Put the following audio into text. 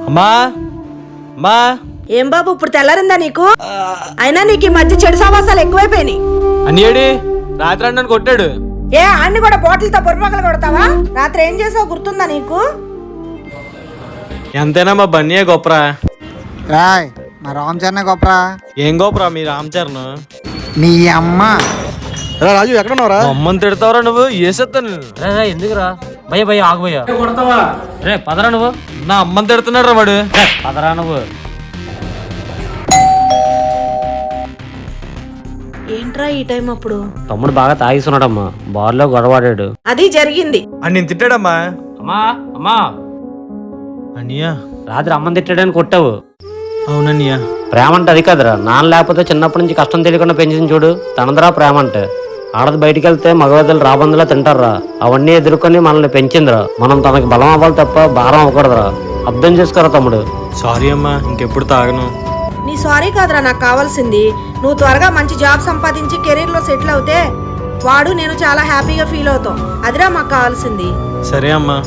అమ్మా అమ్మా ఏం బాబు ఇప్పుడు తెల్లారిందా నీకు? అయినా నీకు ఈ మధ్య చెడు సావాసాలు ఎక్కువైపోయినాయి. అన్నియేడి రాత్రి నన్ను కొట్టాడు. ఏ అన్ని కూడా బాటిల్తో పొరపగలు కొడతావా? రాత్రి ఏం చేసావు గుర్తుందా నీకు? ఎంతైనా మా బన్నీయే గొప్పరా. రాయ్ మా రామ్ చరణ్ గొప్పరా. ఏం గొప్పరా మీ రామ్ చరణ్? నీ అమ్మ రాజు ఎక్కడున్నావురా? అమ్మని తిడతావరా నువ్వు? వేసేస్తాను. ఎందుకురా భయ ఆగు భయ్య రే పదరా నువ్వు. నా అమ్మని తిడుతున్నాడు రా వాడు. పదరా నువ్వు. ఏంట్రా ఈ టైం అప్పుడు? తమ్ముడు బాగా తాగిస్తున్నాడమ్మా, బార్లో గొడవాడాడు. అది జరిగింది. అని నేను తిట్టాడమ్మా. అమ్మా అమ్మా అన్నయ్య రాత్రి అమ్మని తిట్టాడని కొట్టావు. అవునన్నయ్య. ప్రేమ అంటే అది కదరా, నాన్న లేకపోతే చిన్నప్పటి నుంచి కష్టం తెలియకుండా పెంచింది చూడు, తనదరా ప్రేమ అంటే. ఆడది బయటికి వెళ్తే మగవద్దలు రాబందులా తింటారా, అవన్నీ ఎదుర్కొని మనల్ని పెంచిందిరా. మనం తనకి బలం అవ్వాలి తప్ప భారం అవ్వకూడదురా. అర్థం చేసుకోరా తమ్ముడు. సారీ అమ్మా, ఇంకెప్పుడు తాగను. నీ సారీ కాదురా నాకు కావాల్సింది. నువ్వు త్వరగా మంచి జాబ్ సంపాదించి కెరీర్ లో సెటిల్ అవుతే వాడు నేను చాలా హ్యాపీగా ఫీల్ అవుతాం. అదిరా మాకు కావాల్సింది. సరే అమ్మా.